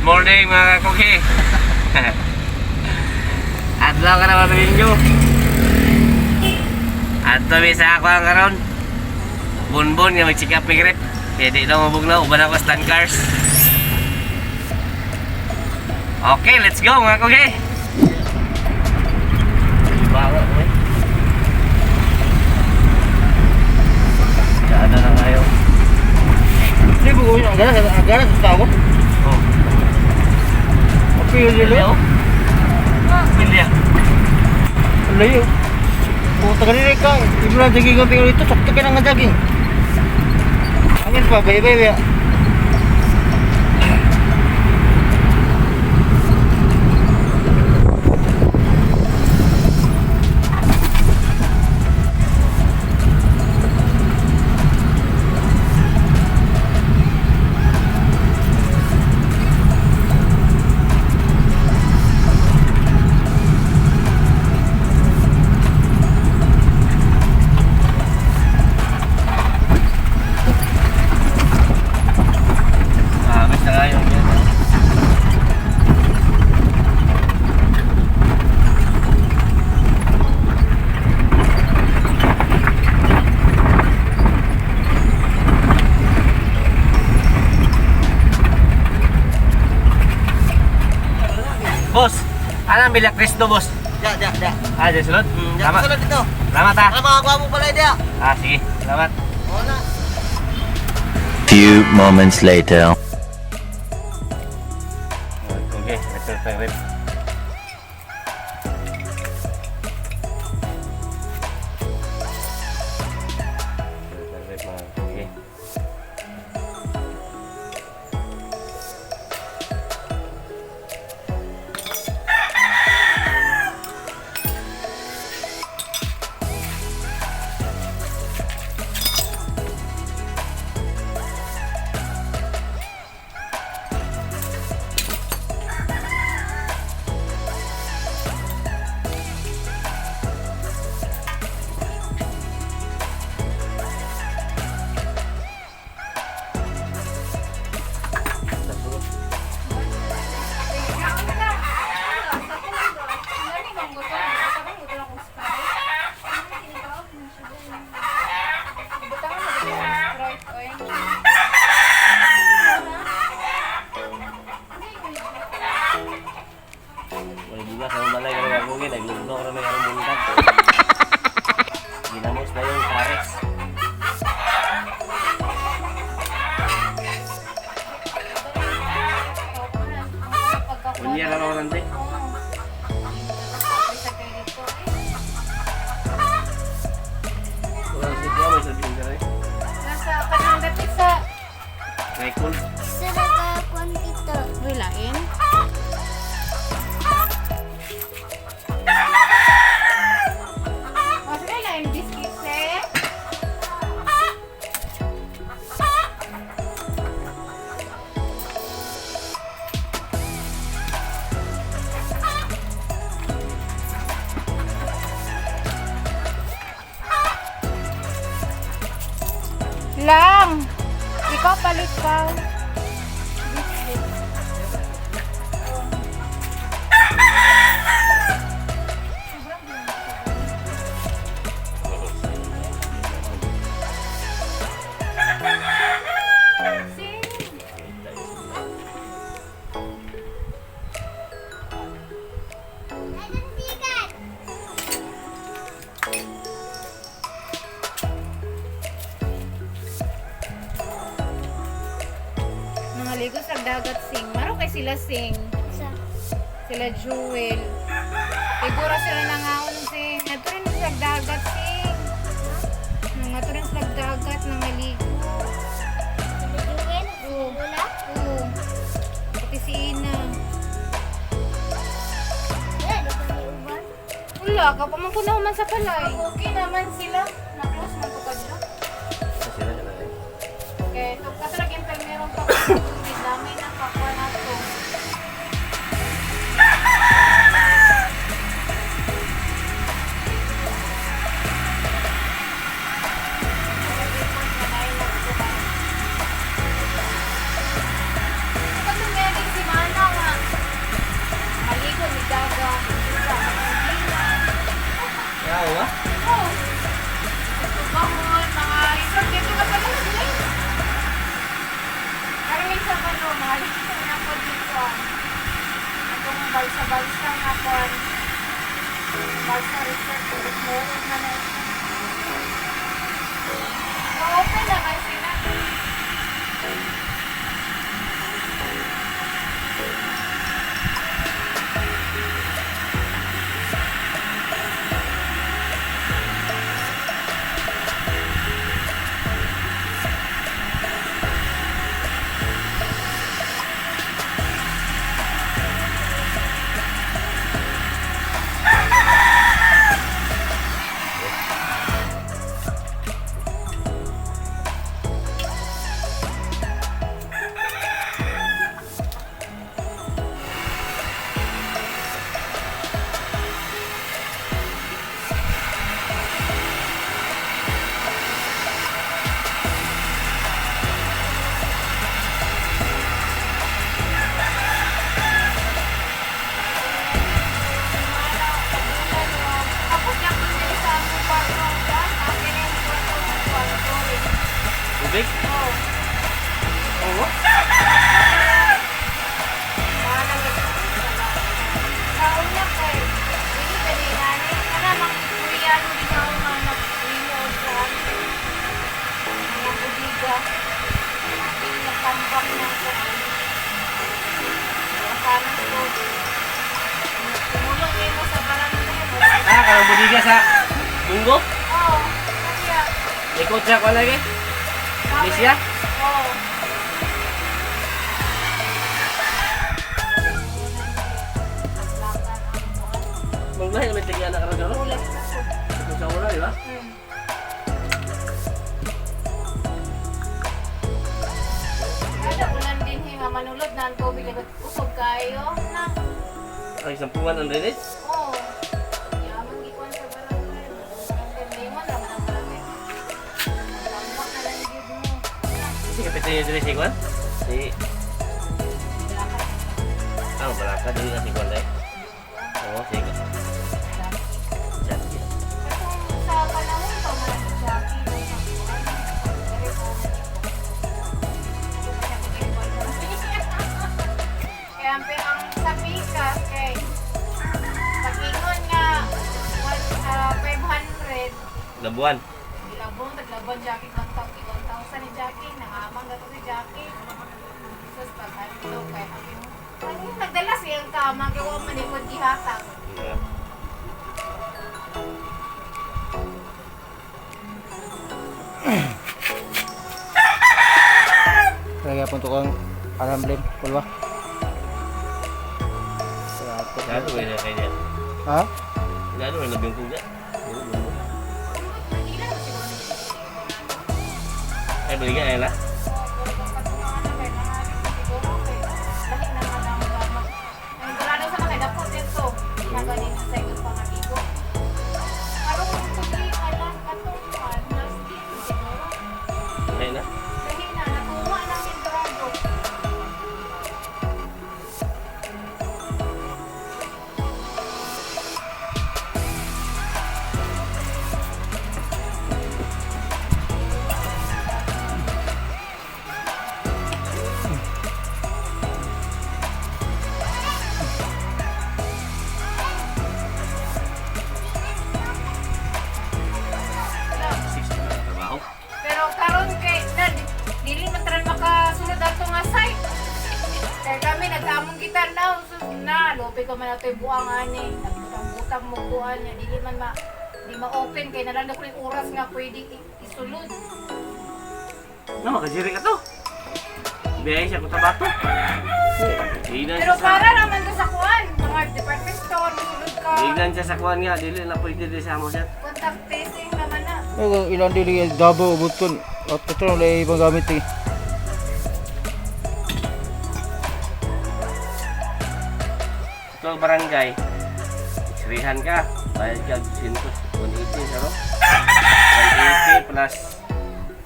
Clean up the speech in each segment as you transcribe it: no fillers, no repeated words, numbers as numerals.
morning mga kakugi. Adlaw ka naman ninyo. Adto mi sa ako ang karon. Bunbun nga mag-check up migrip. Pwede na mabugnaw, uban ako stand cars. Okay, let's go mga kakugi. Bawa ko eh. Ada na kayo. Ini bukunya agak tahu. Oh. Apa yang dia lihat? Pilih. Layu. Oh, tadi mereka ibu nak jogging ke pinggir itu, sakit kena ngejogging. Angin pak, bayi-bayi ya. Boss, anong bilak Cristo, boss? Ya. Ah, dyan sulod? Jangan salah itu. Salamat ha. Sama aku pala dia. Ah, sige. Salamat. Oh na. Few moments later. Okay, let's go favorite. Okay. Juga sama balay kalau nggak mungkin lagi nunggu orang yang mungkin ginamos na yung pares. Punya kalau nanti. Orang situ apa bisa diinjak? Nasa kanang dapit sa Naikul. Saragakuan kita. Wilain. Masukay na yung biscuits eh. Lang! Ikaw palit ka. Nangaligo sa dagat sing. Maro kay sila sing. Sila Jewel. Siguro sila nangaon sing. Ato rin sa dagat sing. Ato rin sa dagat nangaligo. Oo. Pati si Ina. Wala ka pa man ko naman sa palay. Okay naman sila. Na-close man ko ka dyan. Okay, so katalagyan tayo meron pa tubig namin ang kapwa na ito. Pag nangyari si Mana, tubig? Oo. Oo. Kaon na kay. Hindi ka din nani. Kana mang Koreano din ako nga nag-imo sa mga budiga. Ating nakambak ng kuan. Kanan ko. Tumulong kayo mo sa barangay mo. Kanang budiga sa Bungo? Oo. Kaya. Ikot siya ko lagi? Alicia? Oo. Maglahi naman tigyan na karang gano'n? Ulat na po. Ito sa una, di ba? Kada ulan din nga manulod na ang tubig na usog kayo na. Ay, sampungan ang rinis? Oo. Yaman gikuan sa barangay. Ang limon naman ang barangay. Lambak na lang yun mo. Kasi kapitan niya dito si Kwan? Si... Ah, balaka dito na si Kwan dahil. Oo, sige. Jackie. Katong sa panahon pa man si Jackie na sa kuwan. Pero kaya ang sabikas kay pag-ingon nga 500 Labuan. ilabong taglabon Jackie 1,000 ni Jackie nangamang gato si Jackie sus pag-ano kay ano nagdala siyang kama kaya wa man ikot gihatag Yeah. Lagi punto kang alamblem, kulwa. Gado eh na kanya. Ha? Gado eh, labing kuga. Ay, balik ka na. Ay na. Six na lang trabaho. Pero karon kay na dili man tanan makasunod ato nga site. Kaya kami nagtamong kita na lope ko man ato buang ani. Nagutang mo buan niya dili man di ma-open kay nalang ko yung oras nga pwede isulod. Na, makajiri ka to. Biyay siya kung tabato. Hignan Pero siya sa... para naman to sa kuan, mga department store, sulod ka. Hignan siya sa kuwan nga. Dili na pwede din sa mo siya. Contact tracing naman na. Kung ilang dili dabo ubot kun. At ito na lay ibang gamit eh. Ito ang barangay. X-rayhan ka. Bayad ka 180 pero 180 plus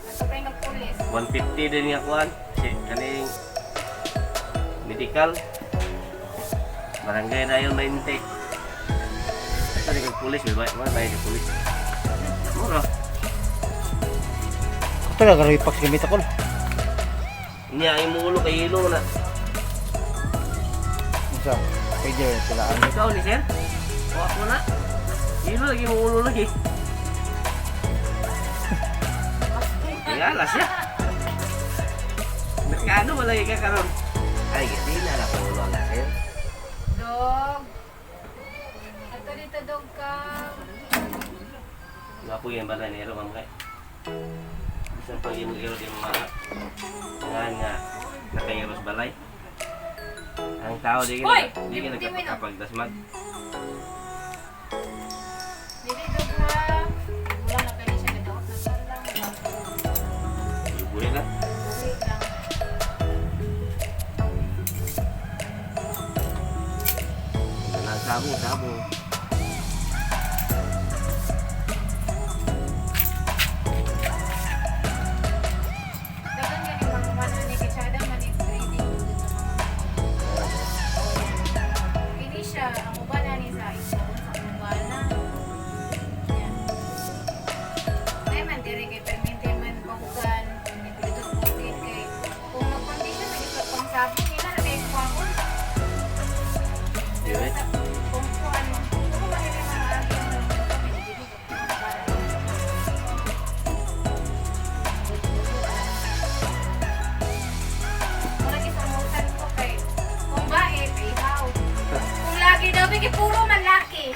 Nasabay ng pulis. 150 din nga kuwan. Kasi kaning medical. Barangay na yun 20. Ito rin kag pulis. May bayad yung pulis. Mura. Ito na karoy paks gamit ako. Niya ay mulo kay hilo na. Isa, pwede rin sila. Ikaw ni sir? O ako na. Hilo lagi mulo lagi. Tingala siya. Merkado malagi ka karon. Ay, gati na lang ulo na sir. Dog. Ato dito dog ka. Nga po yung bala nero mamay. Isang pag yung iro di mga nga nakairos balay. Ang tao di Hoy! di ka nagkapagdasmag. Dili dog ha. Wala na pwede siya nito. Nasalang lang. Ibuhi lang. Wait lang. Sabong. Dagan yan yung mga mana ni Kachada man yung trading. Ini siya, ang uban na ni sa isang sa uban na. Yan. Ay man, diri kay perminte man bahugan.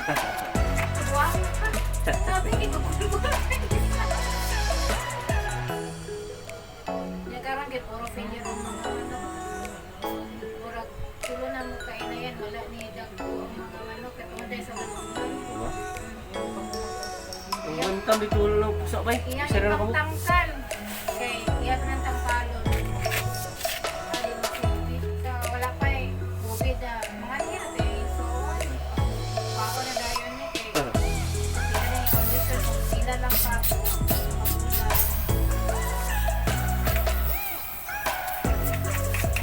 Wow. Sabi ni gugul-gugul. Nagkaroon din puro failure ang mga manok. Puro tulo na mo kain na yan. Wala ni Dagko ang mga manok. Kaya sa manok. Diba? Ang bantang bitulo ng pusa ba? Iyang Isa na ibang ako. tangkal. Okay, iyan ng tangkalon. Ali masilbit ka. Wala pa eh. Bukid na. Mga niya eh. So, pako na dayon niya eh. Sila na yung condition. Kung sila lang pa. Magulang.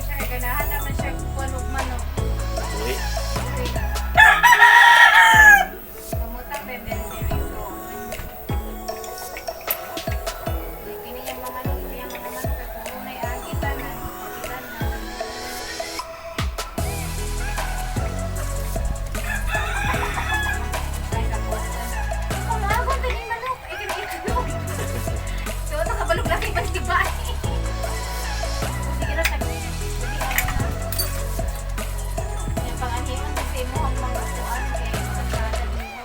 Siya, ganahan naman siya kukulog manok. Uy. Kamutang din din siya. So, kini yung mga manok ay puro na iagitan na. Pagitan na. Ay, kapuatan. Oh, maagot din yung manok. Ay, kinikitlog. So, nakabalog lang yung bantibay. Sige na, saglit. Sige, ano na. Yung panganihan kasi mo ang mga kuwan. Kaya masasada din mo.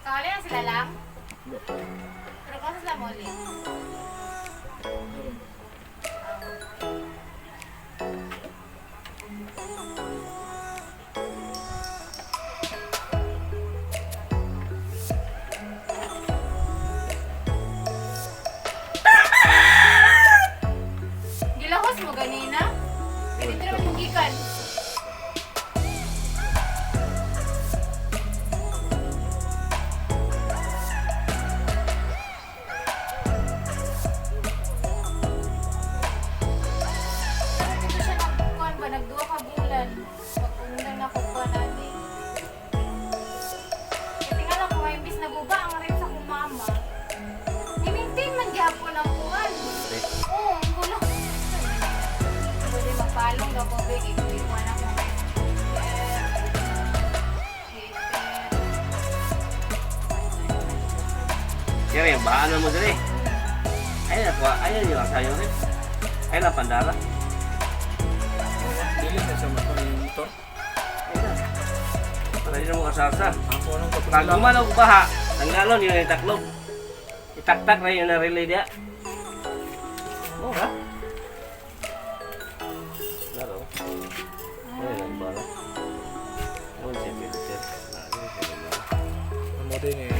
Kali na sila lang? Pero kasi sila mo ulit. Gilahos mo ganina? Pwede ka naman tugikan. Pero dito siya nagkuhan ba? Nagduwa ka bulan. Pag-undan na kukuha natin. E tingnan lang kung may imbis na guba ang rin sa kumama. I-maintain man gyapon ang kuhan. Oo, ang gulo. Pwede magpalong daw kung big. Ikuha na mo. Kaya yung bahanan mo dali. Ayun na po. Ayun yung asayo rin. Ayun na pandala. Dili na sa motor. Ayun na. Para din mo kasasa. Ako nang Pag kapula. gumanog baha, tanggalon yun yung taklog. Itaktak na yun na relay dia. Oo ha? Laro. Ayun ang bala. Ayun siya filter. Ayun siya filter. Ano din eh.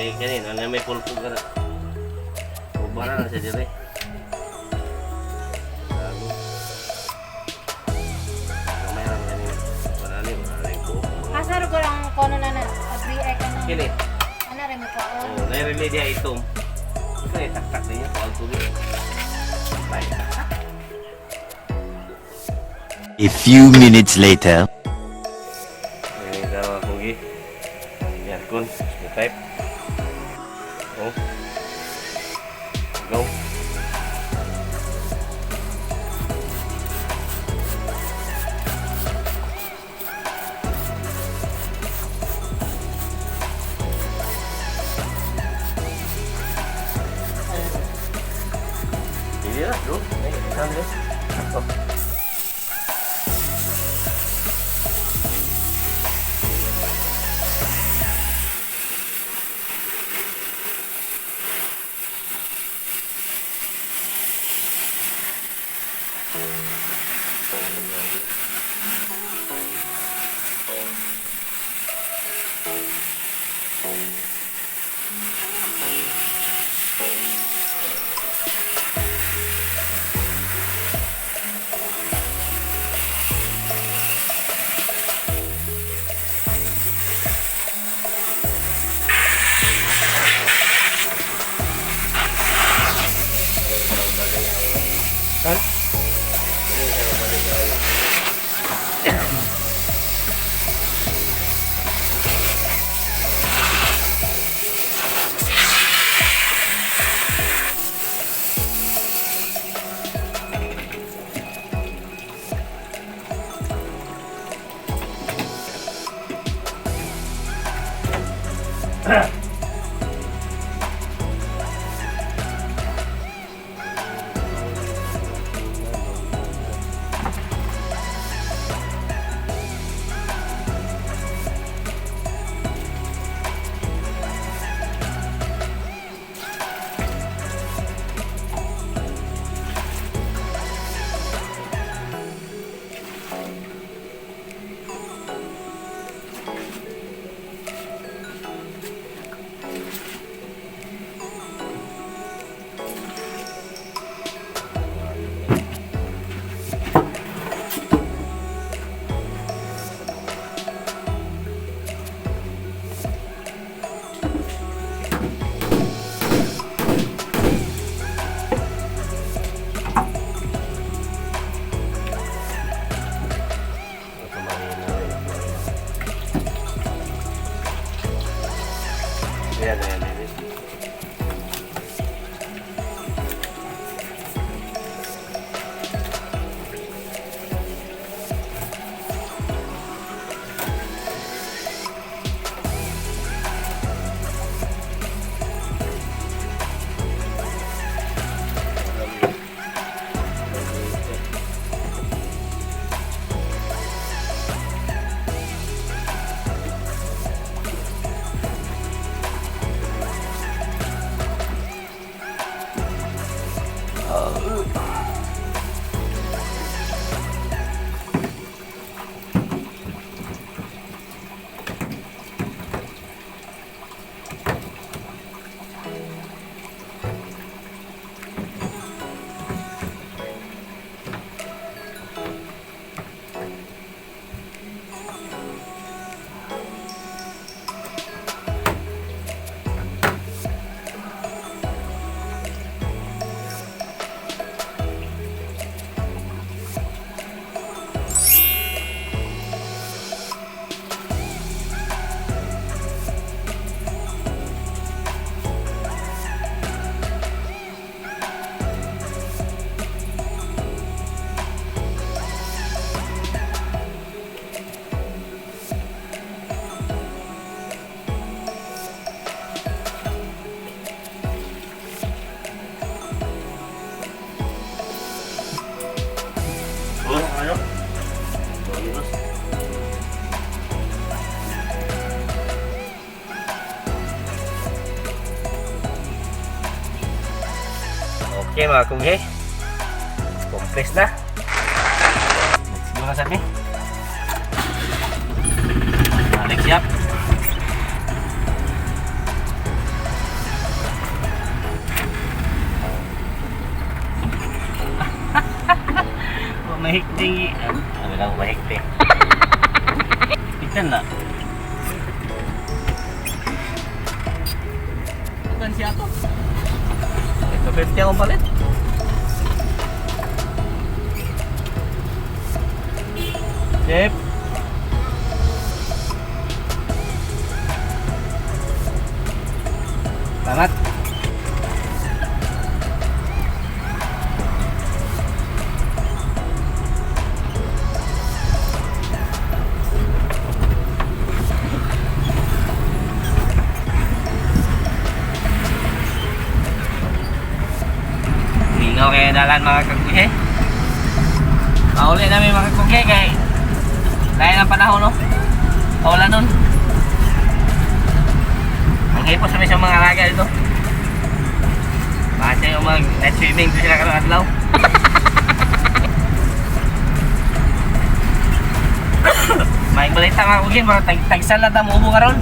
Eh kanin, ano may pulpo ka na. Ubara na siya dire. Lago. Kamay lang kanin. Marami po. Asar ko lang kono na na. Abri-ay ka na. Kini. Ano rin mo pa? Oh, nai-relay dia itom. Ito eh, tak-tak din yan. Huwag tubig. Bye. A few minutes later. Ini daw akong gi. Yan kun, type. Oh. Go. Ini lah, bro. Ini sambil. Oh. Ano? Bolos. Okay mga kunghe. Compress na. Let's go na sabi. Balik siap. Mahigting. Ano lang mahigting. Pitan na. Bukan siya to. Ito 50 akong palit. Chef. Salamat. Lingaw kaya dalan mga kagughe. Mauli namin mga kagughe kay dahil ang panahon no. Paulan nun. Ang hipos kami sa mga alaga dito. Basta yung mag night swimming doon sila karong adlaw. May balita mga kagughe, pero tagsan lang mo ubo karon.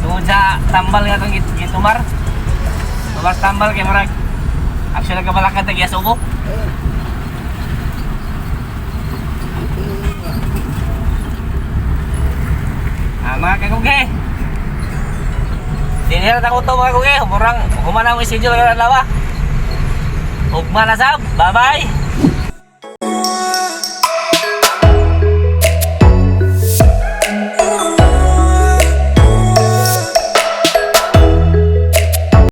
Tungod sa tambal nga itong gitumar. Tumas tambal kay marag actually nagkabalakad na giyas ubo. Mga kagughe. Dinira na ko ito mga kagughe. Humurang humana mo isidyo ka na lawa. Hugma na sab. Bye bye.